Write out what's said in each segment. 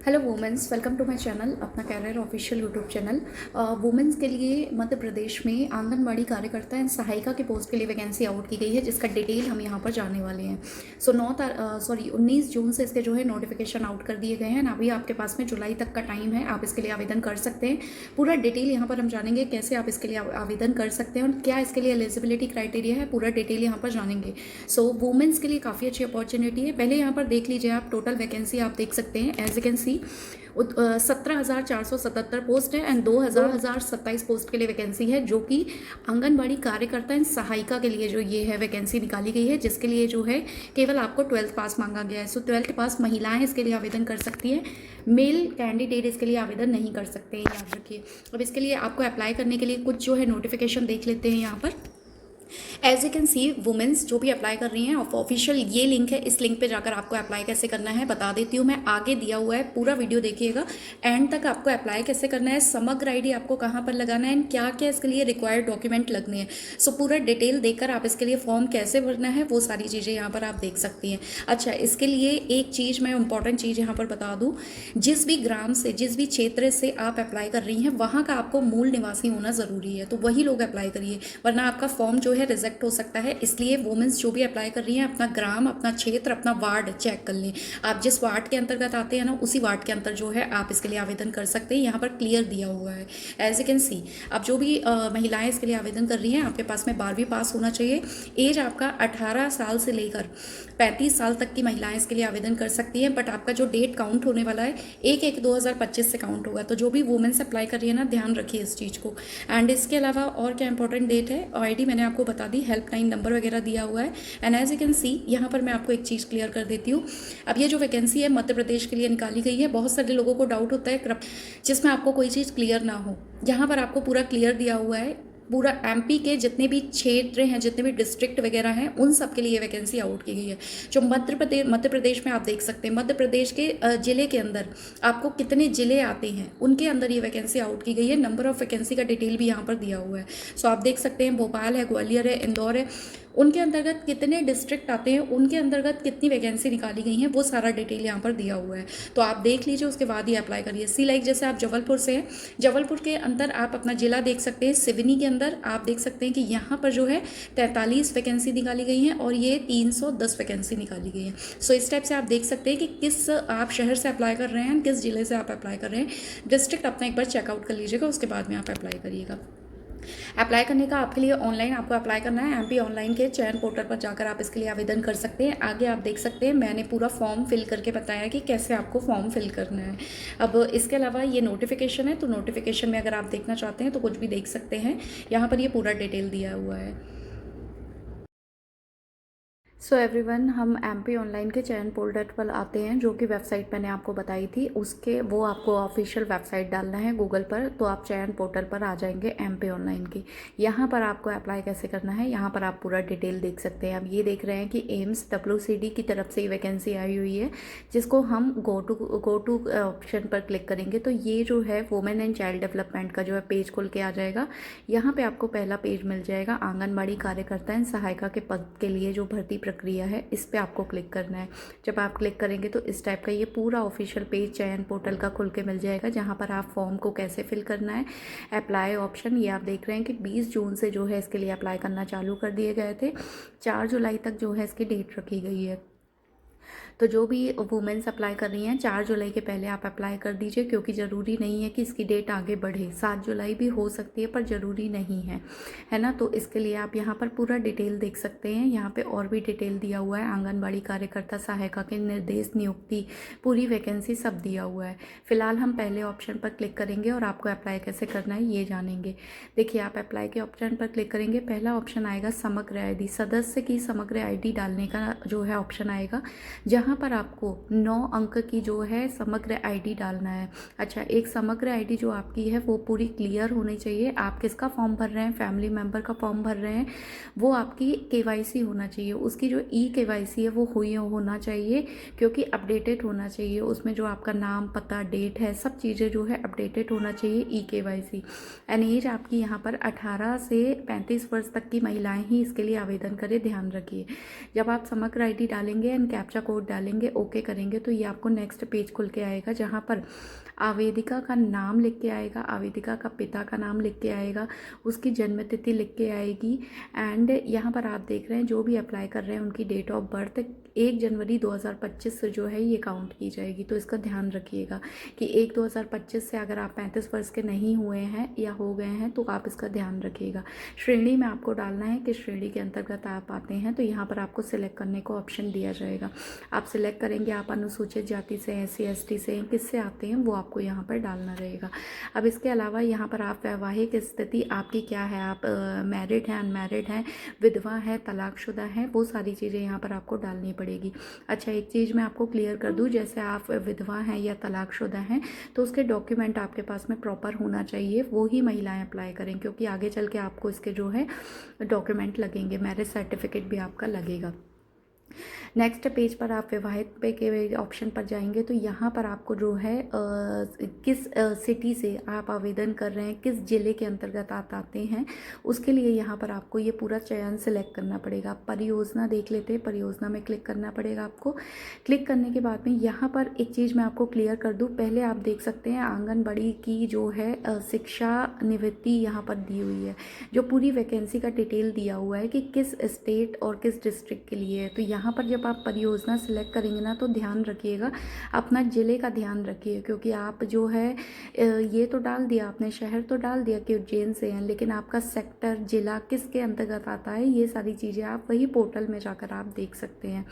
Hello women's, welcome to my channel, अपना career official YouTube channel. Women's के लिए मध्य प्रदेश में आंगनबाड़ी कार्यकर्ता एंड सहायिका के पोस्ट के लिए वैकेंसी आउट की गई है, जिसका डिटेल हम यहाँ पर जानने वाले हैं। सो 19 जून से इसके जो है नोटिफिकेशन आउट कर दिए गए हैं। अभी आपके पास में जुलाई तक का टाइम है, आप इसके लिए आवेदन कर सकते हैं। पूरा डिटेल यहाँ पर हम जानेंगे, कैसे आप इसके लिए आवेदन कर सकते हैं और क्या इसके लिए एलिजिबिलिटी क्राइटेरिया है, पूरा डिटेल यहाँ पर जानेंगे। सो वुमेंस के लिए काफ़ी अच्छी अपॉर्चुनिटी है। पहले यहाँ पर देख लीजिए, आप टोटल वैकेंसी आप देख सकते हैं। As you can see 17,477 post है एंड 2,027 पोस्ट के लिए वैकेंसी है, जो कि आंगनबाड़ी कार्यकर्ता एंड सहायिका के लिए जो ये है वैकेंसी निकाली गई है, जिसके लिए जो है केवल आपको 12th पास मांगा गया है। सो 12th पास महिलाएं इसके लिए आवेदन कर सकती हैं, मेल कैंडिडेट इसके लिए आवेदन नहीं कर सकते हैं, याद रखिए। अब इसके लिए आपको अप्लाई करने के लिए कुछ जो है नोटिफिकेशन देख लेते हैं यहाँ पर। As you can see, womens जो भी अप्लाई कर रही हैं, ऑफिशियल ये लिंक है, इस लिंक पे जाकर आपको अप्लाई कैसे करना है बता देती हूँ मैं। आगे दिया हुआ है, पूरा वीडियो देखिएगा एंड तक। आपको अप्लाई कैसे करना है, समग्र आईडी आपको कहाँ पर लगाना है एंड क्या क्या इसके लिए रिक्वायर्ड डॉक्यूमेंट लगने हैं। सो पूरा डिटेल देखकर आप इसके लिए फॉर्म कैसे भरना है, वो सारी चीज़ें यहाँ पर आप देख सकती हैं। अच्छा, इसके लिए एक चीज़ मैं इंपॉर्टेंट चीज़ यहाँ पर बता दूँ, जिस भी ग्राम से, जिस भी क्षेत्र से आप अप्लाई कर रही हैं, वहाँ का आपको मूल निवासी होना ज़रूरी है, तो वही लोग अप्लाई करिए, वरना आपका फॉर्म जो है रिजेक्ट हो सकता है। इसलिए वुमेन्स जो भी अप्लाई कर रही हैं, अपना ग्राम, अपना क्षेत्र, अपना वार्ड चेक कर लें। आप जिस वार्ड के अंतर्गत आते हैं ना, उसी वार्ड के अंतर जो है आप इसके लिए आवेदन कर सकते हैं। यहाँ पर क्लियर दिया हुआ है, एज यू कैन सी। अब जो भी महिलाएं इसके लिए आवेदन कर रही हैं, आपके पास में 12वीं पास होना चाहिए। एज आपका 18 साल से लेकर 35 साल तक की महिलाएं इसके लिए आवेदन कर सकती हैं। बट आपका जो डेट काउंट होने वाला है 1/1/2025 से काउंट होगा, तो जो भी वुमेन्स अप्लाई कर रही है ना, ध्यान रखिए इस चीज़ को। एंड इसके अलावा और क्या इंपॉर्टेंट डेट है, आईडी मैंने आपको बता दी, हेल्पलाइन नंबर वगैरह दिया हुआ है। And as you can see, यहाँ पर मैं आपको एक चीज़ क्लियर कर देती हूँ। अब ये जो वैकेंसी है मध्य प्रदेश के लिए निकाली गई है। बहुत सारे लोगों को डाउट होता है जिसमें आपको कोई चीज़ क्लियर ना हो, यहाँ पर आपको पूरा क्लियर दिया हुआ है। पूरा एमपी के जितने भी क्षेत्र हैं, जितने भी डिस्ट्रिक्ट वगैरह हैं, उन सब के लिए वैकेंसी आउट की गई है। जो मध्य प्रदेश में आप देख सकते हैं, मध्य प्रदेश के ज़िले के अंदर आपको कितने ज़िले आते हैं, उनके अंदर ये वैकेंसी आउट की गई है। नंबर ऑफ वैकेंसी का डिटेल भी यहाँ पर दिया हुआ है। सो आप देख सकते हैं, भोपाल है, ग्वालियर है, इंदौर है, उनके अंतर्गत कितने डिस्ट्रिक्ट आते हैं, उनके अंतर्गत कितनी वैकेंसी निकाली गई हैं, वो सारा डिटेल यहाँ पर दिया हुआ है। तो आप देख लीजिए, उसके बाद ही अप्लाई करिए। सी लाइक जैसे आप जबलपुर से हैं, जबलपुर के अंदर आप अपना जिला देख सकते हैं। सिवनी के अंदर आप देख सकते हैं कि यहाँ पर जो है 43 वैकेंसी निकाली गई हैं और ये 310 वैकेंसी निकाली गई है। सो इस टाइप से आप देख सकते हैं कि किस आप शहर से अप्लाई कर रहे हैं, किस जिले से आप अप्लाई कर रहे हैं। डिस्ट्रिक्ट अपना एक बार चेकआउट कर लीजिएगा, उसके बाद में आप अप्लाई करिएगा। अप्लाई करने का आपके लिए ऑनलाइन आपको अप्लाई करना है। एमपी ऑनलाइन के चयन पोर्टल पर जाकर आप इसके लिए आवेदन कर सकते हैं। आगे आप देख सकते हैं, मैंने पूरा फॉर्म फिल करके बताया कि कैसे आपको फॉर्म फिल करना है। अब इसके अलावा ये नोटिफिकेशन है, तो नोटिफिकेशन में अगर आप देखना चाहते हैं तो कुछ भी देख सकते हैं। यहाँ पर ये पूरा डिटेल दिया हुआ है। सो एवरीवन, हम एमपी ऑनलाइन के चयन पोर्टल पर आते हैं, जो कि वेबसाइट मैंने आपको बताई थी, उसके वो आपको ऑफिशियल वेबसाइट डालना है गूगल पर, तो आप चयन पोर्टल पर आ जाएंगे एमपी ऑनलाइन की। यहाँ पर आपको अप्लाई कैसे करना है, यहाँ पर आप पूरा डिटेल देख सकते हैं। अब ये देख रहे हैं कि एम्स WCD की तरफ से वैकेंसी आई हुई है, जिसको हम गो टू ऑप्शन पर क्लिक करेंगे तो ये जो है वुमेन एंड चाइल्ड डेवलपमेंट का जो है पेज खुल के आ जाएगा। यहाँ पे आपको पहला पेज मिल जाएगा, आंगनबाड़ी कार्यकर्ता एंड सहायिका के पद के लिए जो भर्ती प्रक्रिया है, इस पे आपको क्लिक करना है। जब आप क्लिक करेंगे तो इस टाइप का ये पूरा ऑफिशियल पेज चयन पोर्टल का खुल के मिल जाएगा, जहाँ पर आप फॉर्म को कैसे फिल करना है। अप्लाई ऑप्शन ये आप देख रहे हैं कि 20 जून से जो है इसके लिए अप्लाई करना चालू कर दिए गए थे। 4 जुलाई तक जो है इसकी डेट रखी गई है। तो जो भी वुमेन्स अप्लाई कर रही हैं, 4 जुलाई के पहले आप अप्लाई कर दीजिए, क्योंकि ज़रूरी नहीं है कि इसकी डेट आगे बढ़े। 7 जुलाई भी हो सकती है, पर ज़रूरी नहीं है ना। तो इसके लिए आप यहाँ पर पूरा डिटेल देख सकते हैं। यहाँ पे और भी डिटेल दिया हुआ है, आंगनबाड़ी कार्यकर्ता सहायिका के निर्देश, नियुक्ति, पूरी वैकेंसी सब दिया हुआ है। फिलहाल हम पहले ऑप्शन पर क्लिक करेंगे और आपको अप्लाई कैसे करना है ये जानेंगे। देखिए, आप अप्लाई के ऑप्शन पर क्लिक करेंगे, पहला ऑप्शन आएगा समग्र आईडी, सदस्य की समग्र आईडी डालने का जो है ऑप्शन आएगा, जहाँ पर आपको 9 अंक की जो है समग्र आईडी डालना है। अच्छा, एक समग्र आईडी जो आपकी है वो पूरी क्लियर होनी चाहिए। आप किसका फॉर्म भर रहे हैं, फैमिली मेम्बर का फॉर्म भर रहे हैं, वो आपकी KYC होना चाहिए। उसकी जो KYC है वो हुई होना चाहिए, क्योंकि अपडेटेड होना चाहिए। उसमें जो आपका नाम, पता, डेट है, सब चीज़ें जो है अपडेटेड होना चाहिए KYC। एंड एज आपकी यहाँ पर 18 से 35 वर्ष तक की महिलाएं ही इसके लिए आवेदन करें, ध्यान रखिए। जब आप समग्र आईडी डालेंगे एंड कैप्चा कोड डालेंगे, ओके करेंगे तो ये आपको नेक्स्ट पेज खुल के आएगा जहाँ पर आवेदिका का नाम लिख के आएगा, आवेदिका का पिता का नाम लिख के आएगा, उसकी जन्म तिथि लिख के आएगी। एंड यहाँ पर आप देख रहे हैं जो भी अप्लाई कर रहे हैं उनकी डेट ऑफ बर्थ 1 जनवरी 2025 से जो है ये काउंट की जाएगी। तो इसका ध्यान रखिएगा कि 1/2025 से अगर आप 35 वर्ष के नहीं हुए हैं या हो गए हैं तो आप इसका ध्यान रखिएगा। श्रेणी में आपको डालना है कि श्रेणी के अंतर्गत आप आते हैं, तो यहाँ पर आपको सिलेक्ट करने को ऑप्शन दिया जाएगा। आप सिलेक्ट करेंगे आप अनुसूचित जाति से, SC ST से, किससे आते हैं वो आपको यहाँ पर डालना रहेगा। अब इसके अलावा यहाँ पर आप वैवाहिक स्थिति आपकी क्या है, आप मैरिड हैं, अनमैरिड हैं, विधवा है, तलाकशुदा हैं, वो सारी चीज़ें यहाँ पर आपको डालनी पड़ेगी। अच्छा, एक चीज़ मैं आपको क्लियर कर दूँ, जैसे आप विधवा हैं या तलाकशुदा हैं तो उसके डॉक्यूमेंट आपके पास में प्रॉपर होना चाहिए, वो ही महिलाएं अप्लाई करें, क्योंकि आगे चल के आपको इसके जो है डॉक्यूमेंट लगेंगे, मैरिज सर्टिफिकेट भी आपका लगेगा। नेक्स्ट पेज पर आप विवाहित पे के ऑप्शन पर जाएंगे तो यहाँ पर आपको जो है किस सिटी से आप आवेदन कर रहे हैं, किस ज़िले के अंतर्गत आप आते हैं, उसके लिए यहाँ पर आपको ये पूरा चयन सिलेक्ट करना पड़ेगा। परियोजना देख लेते हैं, परियोजना में क्लिक करना पड़ेगा आपको। क्लिक करने के बाद में यहाँ पर एक चीज़ मैं आपको क्लियर कर दूँ, पहले आप देख सकते हैं आंगनबाड़ी की जो है शिक्षा निवृत्ति यहाँ पर दी हुई है, जो पूरी वैकेंसी का डिटेल दिया हुआ है कि किस स्टेट और किस डिस्ट्रिक्ट के लिए है। तो यहाँ पर जब आप परियोजना सिलेक्ट करेंगे ना तो ध्यान रखिएगा, अपना ज़िले का ध्यान रखिए, क्योंकि आप जो है ये तो डाल दिया आपने, शहर तो डाल दिया कि उज्जैन से हैं, लेकिन आपका सेक्टर, ज़िला किसके अंतर्गत आता है, ये सारी चीज़ें आप वही पोर्टल में जाकर आप देख सकते हैं।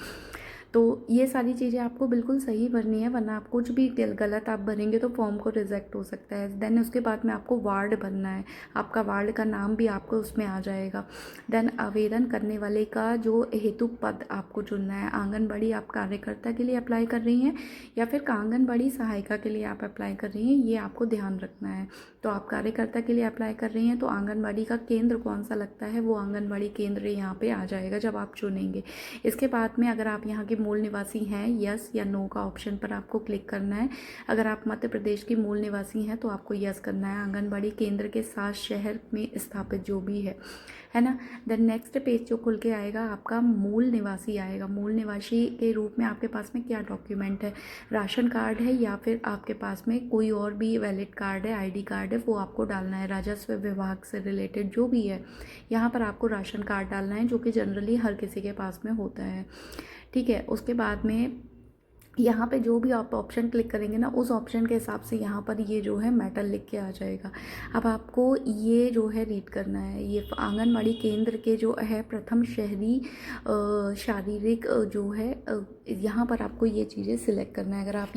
तो ये सारी चीज़ें आपको बिल्कुल सही भरनी है, वरना आप कुछ भी गलत आप भरेंगे तो फॉर्म को रिजेक्ट हो सकता है। देन उसके बाद में आपको वार्ड भरना है, आपका वार्ड का नाम भी आपको उसमें आ जाएगा। देन आवेदन करने वाले का जो हेतु पद आपको चुनना है, आंगनबाड़ी आप कार्यकर्ता के लिए अप्लाई कर रही हैं या फिर आंगनबाड़ी सहायिका के लिए आप अप्लाई कर रही हैं, ये आपको ध्यान रखना है। तो आप कार्यकर्ता के लिए अप्लाई कर रही हैं तो आंगनबाड़ी का केंद्र कौन सा लगता है, वो आंगनबाड़ी केंद्र यहाँ पे आ जाएगा जब आप चुनेंगे। इसके बाद में अगर आप यहाँ के मूल निवासी हैं, यस या नो का ऑप्शन पर आपको क्लिक करना है। अगर आप मध्य प्रदेश की मूल निवासी हैं तो आपको यस करना है, आंगनबाड़ी केंद्र के साथ शहर में स्थापित जो भी है ना। देन नेक्स्ट पेज जो खुल के आएगा आपका मूल निवासी आएगा। मूल निवासी के रूप में आपके पास में क्या डॉक्यूमेंट है, राशन कार्ड है या फिर आपके पास में कोई और भी वैलिड कार्ड है, ID कार्ड है, वो आपको डालना है। राजस्व विभाग से रिलेटेड जो भी है यहाँ पर आपको राशन कार्ड डालना है, जो कि जनरली हर किसी के पास में होता है, ठीक है। उसके बाद में यहाँ पे जो भी आप ऑप्शन क्लिक करेंगे ना, उस ऑप्शन के हिसाब से यहाँ पर ये जो है मैटर लिख के आ जाएगा। अब आपको ये जो है रीड करना है, ये आंगनबाड़ी केंद्र के जो है प्रथम शहरी शारीरिक जो है यहाँ पर आपको ये चीज़ें सिलेक्ट करना है। अगर आप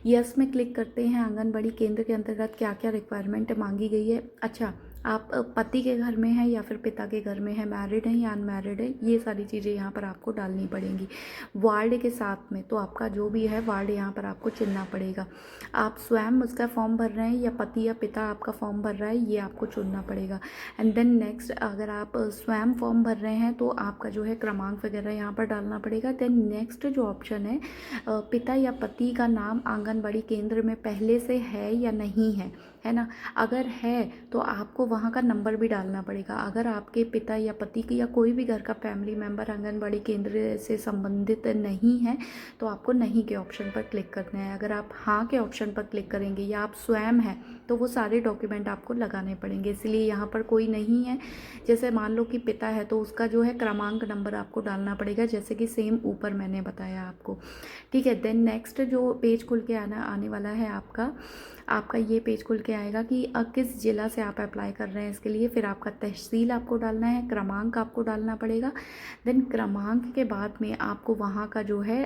यस में क्लिक करते हैं, आंगनबाड़ी केंद्र के अंतर्गत क्या क्या रिक्वायरमेंट मांगी गई है। अच्छा, आप पति के घर में हैं या फिर पिता के घर में हैं, मैरिड हैं या अनमैरिड है, ये सारी चीज़ें यहाँ पर आपको डालनी पड़ेंगी। वार्ड के साथ में तो आपका जो भी है वार्ड यहाँ पर आपको चुनना पड़ेगा। आप स्वयं उसका फॉर्म भर रहे हैं या पति या पिता आपका फॉर्म भर रहा है, ये आपको चुनना पड़ेगा। एंड देन नेक्स्ट, अगर आप स्वयं फॉर्म भर रहे हैं तो आपका जो है क्रमांक वगैरह यहाँ पर डालना पड़ेगा। देन नेक्स्ट जो ऑप्शन है, पिता या पति का नाम आंगनबाड़ी केंद्र में पहले से है या नहीं है ना। अगर है तो आपको वहाँ का नंबर भी डालना पड़ेगा। अगर आपके पिता या पति की या कोई भी घर का फैमिली मेम्बर आंगनबाड़ी केंद्र से संबंधित नहीं है तो आपको नहीं के ऑप्शन पर क्लिक करना है। अगर आप हाँ के ऑप्शन पर क्लिक करेंगे या आप स्वयं हैं तो वो सारे डॉक्यूमेंट आपको लगाने पड़ेंगे। इसलिए यहाँ पर कोई नहीं है, जैसे मान लो कि पिता है तो उसका जो है क्रमांक नंबर आपको डालना पड़ेगा, जैसे कि सेम ऊपर मैंने बताया आपको, ठीक है। देन नेक्स्ट जो पेज खुल के आने वाला है आपका ये पेज खुल के आएगा कि किस ज़िला से आप अप्लाई कर रहे हैं इसके लिए। फिर आपका तहसील आपको डालना है, क्रमांक आपको डालना पड़ेगा। देन क्रमांक के बाद में आपको वहाँ का जो है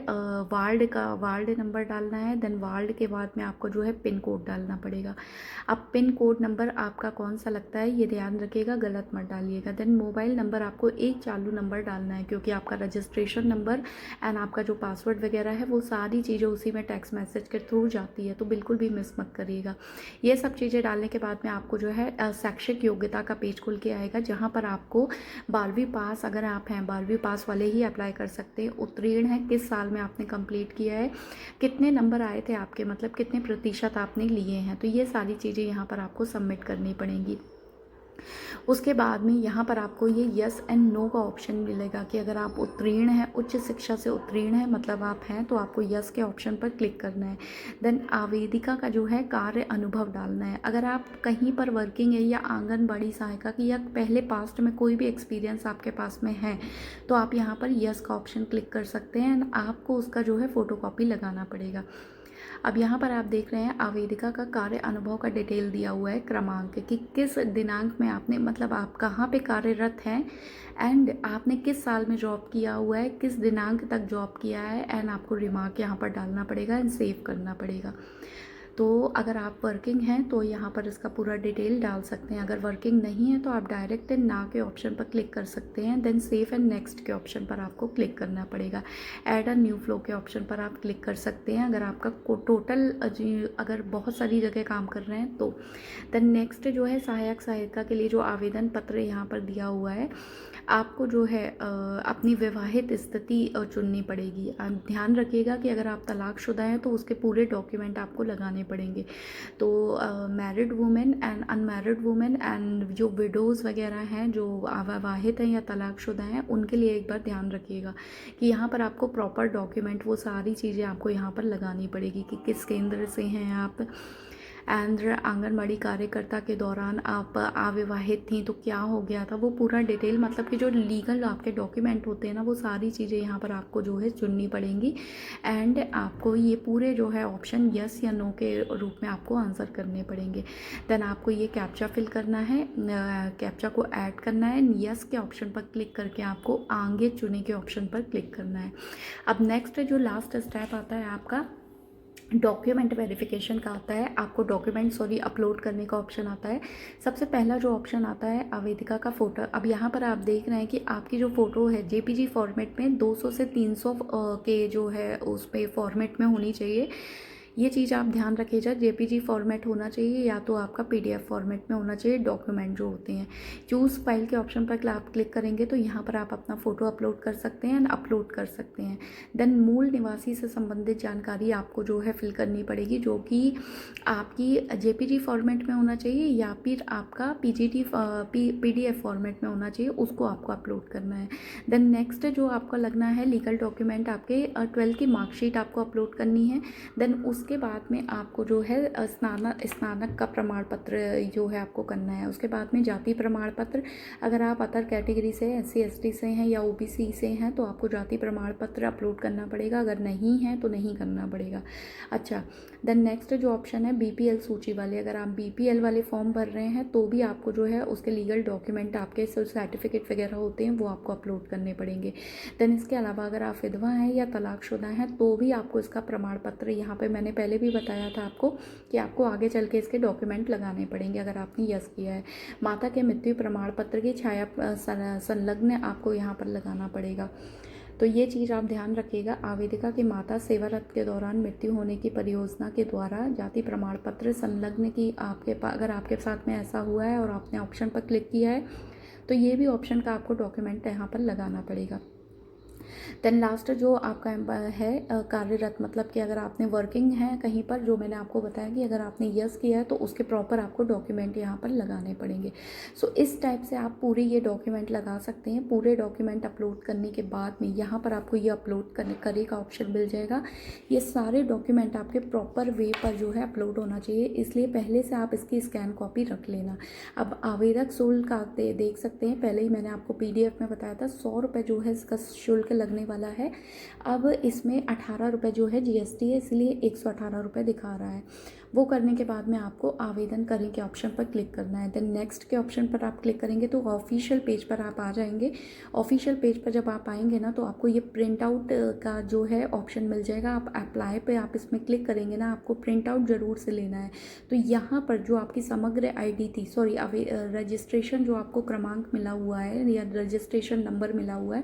वार्ड नंबर डालना है। देन वार्ड के बाद में आपको जो है पिन कोड डालना पड़ेगा। अब पिन कोड नंबर आपका कौन सा लगता है ये ध्यान रखिएगा, गलत मत डालिएगा। देन मोबाइल नंबर आपको एक चालू नंबर डालना है, क्योंकि आपका रजिस्ट्रेशन नंबर एंड आपका जो पासवर्ड वगैरह है वो सारी चीज़ें उसी में टेक्स्ट मैसेज के थ्रू जाती है, तो बिल्कुल भी मिस मत करिएगा। ये सब चीज़ें डालने के बाद में आपको जो है शैक्षिक योग्यता का पेज खुल के आएगा, जहाँ पर आपको 12वीं पास, अगर आप हैं 12वीं पास वाले ही अप्लाई कर सकते हैं। उत्तीर्ण है, किस साल में आपने कंप्लीट किया है, कितने नंबर आए थे आपके, मतलब कितने प्रतिशत आपने लिए हैं, तो ये सारी चीज़ें यहाँ पर आपको सबमिट करनी पड़ेंगी। उसके बाद में यहाँ पर आपको ये यस एंड नो का ऑप्शन मिलेगा कि अगर आप उत्तीर्ण हैं, उच्च शिक्षा से उत्तीर्ण हैं, मतलब आप हैं, तो आपको यस के ऑप्शन पर क्लिक करना है। देन आवेदिका का जो है कार्य अनुभव डालना है। अगर आप कहीं पर वर्किंग है या आंगनबाड़ी सहायिका की या पहले पास्ट में कोई भी एक्सपीरियंस आपके पास में है तो आप यहाँ पर यस का ऑप्शन क्लिक कर सकते हैं एंड आपको उसका जो है फ़ोटोकॉपी लगाना पड़ेगा। अब यहाँ पर आप देख रहे हैं आवेदिका का कार्य अनुभव का डिटेल दिया हुआ है, क्रमांक कि किस दिनांक में आपने, मतलब आप कहाँ पे कार्यरत हैं एंड आपने किस साल में जॉब किया हुआ है, किस दिनांक तक जॉब किया है एंड आपको रिमार्क यहाँ पर डालना पड़ेगा एंड सेव करना पड़ेगा। तो अगर आप वर्किंग हैं तो यहाँ पर इसका पूरा डिटेल डाल सकते हैं। अगर वर्किंग नहीं है तो आप डायरेक्ट ना के ऑप्शन पर क्लिक कर सकते हैं। देन सेव एंड नेक्स्ट के ऑप्शन पर आपको क्लिक करना पड़ेगा। ऐड अ न्यू फ्लो के ऑप्शन पर आप क्लिक कर सकते हैं अगर आपका टोटल अगर बहुत सारी जगह काम कर रहे हैं तो। देन नेक्स्ट जो है सहायक सहायिका के लिए जो आवेदन पत्र यहाँ पर दिया हुआ है, आपको जो है अपनी विवाहित स्थिति चुननी पड़ेगी। आप ध्यान रखिएगा कि अगर आप तलाकशुदा हैं तो उसके पूरे डॉक्यूमेंट आपको लगाने पड़ेंगे। तो married women and unmarried women and जो विडोज़ वगैरह हैं, जो अविवाहित हैं या तलाकशुदा हैं, उनके लिए एक बार ध्यान रखिएगा कि यहाँ पर आपको प्रॉपर डॉक्यूमेंट, वो सारी चीज़ें आपको यहाँ पर लगानी पड़ेगी कि किस केंद्र से हैं आप एंड आंगनबाड़ी कार्यकर्ता के दौरान आप अविवाहित थी तो क्या हो गया था, वो पूरा डिटेल, मतलब कि जो लीगल आपके डॉक्यूमेंट होते हैं ना, वो सारी चीज़ें यहाँ पर आपको जो है चुननी पड़ेंगी एंड आपको ये पूरे जो है ऑप्शन यस या नो के रूप में आपको आंसर करने पड़ेंगे। देन आपको ये कैप्चा फिल करना है, कैप्चा को ऐड करना है, यस के ऑप्शन पर क्लिक करके आपको आगे चुने के ऑप्शन पर क्लिक करना है। अब नेक्स्ट जो लास्ट स्टेप आता है आपका डॉक्यूमेंट वेरिफिकेशन का आता है। आपको डॉक्यूमेंट अपलोड करने का ऑप्शन आता है। सबसे पहला जो ऑप्शन आता है आवेदिका का फ़ोटो। अब यहाँ पर आप देख रहे हैं कि आपकी जो फ़ोटो है जेपीजी फॉर्मेट में 200 से 300 के जो है उस पे फॉर्मेट में होनी चाहिए। ये चीज़ आप ध्यान रखिएगा, जेपीजी फॉर्मेट होना चाहिए या तो आपका पीडीएफ फॉर्मेट में होना चाहिए डॉक्यूमेंट जो होते हैं। चूज़ फाइल के ऑप्शन पर आप क्लिक करेंगे तो यहाँ पर आप अपना फ़ोटो अपलोड कर सकते हैं एंड अपलोड कर सकते हैं। देन मूल निवासी से संबंधित जानकारी आपको जो है फिल करनी पड़ेगी, जो कि आपकी जेपीजी फॉर्मेट में होना चाहिए या फिर आपका पीडीएफ फॉर्मेट में होना चाहिए, उसको आपको अपलोड करना है। देन नेक्स्ट जो आपका लगना है लीगल डॉक्यूमेंट, आपके 12th की मार्कशीट आपको अपलोड करनी है। देन उसके बाद में आपको जो है स्नातक का प्रमाण पत्र जो है आपको करना है। उसके बाद में जाति प्रमाण पत्र, अगर आप अदर कैटेगरी से SC ST से हैं या OBC से हैं तो आपको जाति प्रमाण पत्र अपलोड करना पड़ेगा, अगर नहीं है तो नहीं करना पड़ेगा। अच्छा, देन नेक्स्ट जो ऑप्शन है BPL सूची वाले, अगर आप BPL वाले फॉर्म भर रहे हैं तो भी आपको जो है उसके लीगल डॉक्यूमेंट, आपके सर्टिफिकेट वगैरह होते हैं वो आपको अपलोड करने पड़ेंगे। देन इसके अलावा अगर आप विधवा हैं या तलाकशुदा हैं तो भी आपको इसका प्रमाण पत्र, यहाँ पे मैंने पहले भी बताया था आपको कि आपको आगे चल के इसके डॉक्यूमेंट लगाने पड़ेंगे अगर आपने यस किया है। माता के मृत्यु प्रमाण पत्र की छाया संलग्न आपको यहाँ पर लगाना पड़ेगा। तो ये चीज़ आप ध्यान रखिएगा। आवेदिका की माता सेवारत के दौरान मृत्यु होने की परियोजना के द्वारा जाति प्रमाण पत्र संलग्न की आपके पास, अगर आपके साथ में ऐसा हुआ है और आपने ऑप्शन पर क्लिक किया है तो ये भी ऑप्शन का आपको डॉक्यूमेंट यहाँ पर लगाना पड़ेगा। देन लास्ट जो आपका है कार्यरत, मतलब कि अगर आपने वर्किंग है कहीं पर, जो मैंने आपको बताया कि अगर आपने यस किया है तो उसके प्रॉपर आपको डॉक्यूमेंट यहाँ पर लगाने पड़ेंगे। सो इस टाइप से आप पूरे ये डॉक्यूमेंट लगा सकते हैं। पूरे डॉक्यूमेंट अपलोड करने के बाद में यहाँ पर आपको ये अपलोड करे का ऑप्शन मिल जाएगा। ये सारे डॉक्यूमेंट आपके प्रॉपर वे पर जो है अपलोड होना चाहिए, इसलिए पहले से आप इसकी स्कैन कॉपी रख लेना। अब आवेदक शुल्क आप देख सकते हैं, पहले ही मैंने आपको PDF में बताया था 100 रुपये जो है इसका शुल्क लगने वाला है। अब इसमें 18 रुपये जो है GST है, इसलिए 118 रुपये दिखा रहा है। वो करने के बाद में आपको आवेदन करें के ऑप्शन पर क्लिक करना है। देन नेक्स्ट के ऑप्शन पर आप क्लिक करेंगे तो ऑफिशियल पेज पर आप आ जाएंगे। ऑफिशियल पेज पर जब आप आएंगे ना तो आपको ये प्रिंट आउट का जो है ऑप्शन मिल जाएगा। आप अप्लाई पे आप इसमें क्लिक करेंगे ना, आपको प्रिंट आउट ज़रूर से लेना है। तो यहाँ पर जो आपकी समग्र ID थी, सॉरी रजिस्ट्रेशन जो आपको क्रमांक मिला हुआ है या रजिस्ट्रेशन नंबर मिला हुआ है,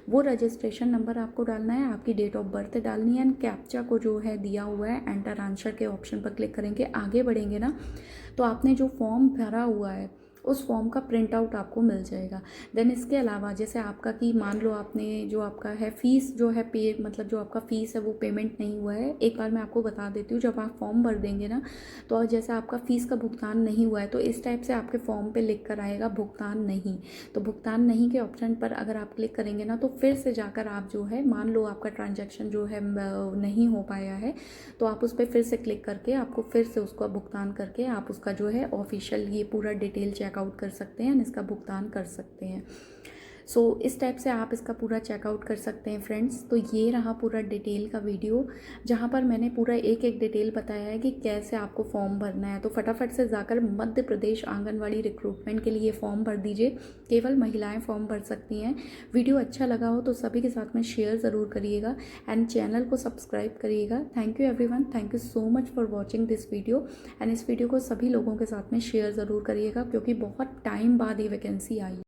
वो रजिस्ट्रेशन नंबर आपको डालना है, आपकी डेट ऑफ बर्थ डालनी है एंड कैप्चा को जो है दिया हुआ है एंटर आंसर के ऑप्शन पर क्लिक करेंगे। आगे बढ़ेंगे ना तो आपने जो फॉर्म भरा हुआ है उस फॉर्म का प्रिंट आउट आपको मिल जाएगा। देन इसके अलावा जैसे आपका कि मान लो आपने जो आपका है फ़ीस जो है पे मतलब जो आपका फ़ीस है वो पेमेंट नहीं हुआ है। एक बार मैं आपको बता देती हूँ, जब आप फॉर्म भर देंगे ना तो जैसे आपका फ़ीस का भुगतान नहीं हुआ है तो इस टाइप से आपके फॉर्म पे लिख कर आएगा भुगतान नहीं। तो भुगतान नहीं के ऑप्शन पर अगर आप क्लिक करेंगे ना तो फिर से जाकर आप जो है मान लो आपका ट्रांजैक्शन जो है नहीं हो पाया है तो आप उस पर फिर से क्लिक करके आपको फिर से उसका भुगतान करके आप उसका जो है ऑफिशियल ये पूरा डिटेल चेकआउट कर सकते हैं, इसका भुगतान कर सकते हैं। सो इस टाइप से आप इसका पूरा चेकआउट कर सकते हैं फ्रेंड्स। तो ये रहा पूरा डिटेल का वीडियो जहाँ पर मैंने पूरा एक एक डिटेल बताया है कि कैसे आपको फॉर्म भरना है। तो फटाफट से जाकर मध्य प्रदेश आंगनवाड़ी रिक्रूटमेंट के लिए फॉर्म भर दीजिए। केवल महिलाएं फॉर्म भर सकती हैं। वीडियो अच्छा लगा हो तो सभी के साथ में शेयर ज़रूर करिएगा एंड चैनल को सब्सक्राइब करिएगा। Thank you everyone, thank you so much for watching this video and इस वीडियो को सभी लोगों के साथ में शेयर ज़रूर करिएगा क्योंकि बहुत टाइम बाद ये वैकेंसी आई।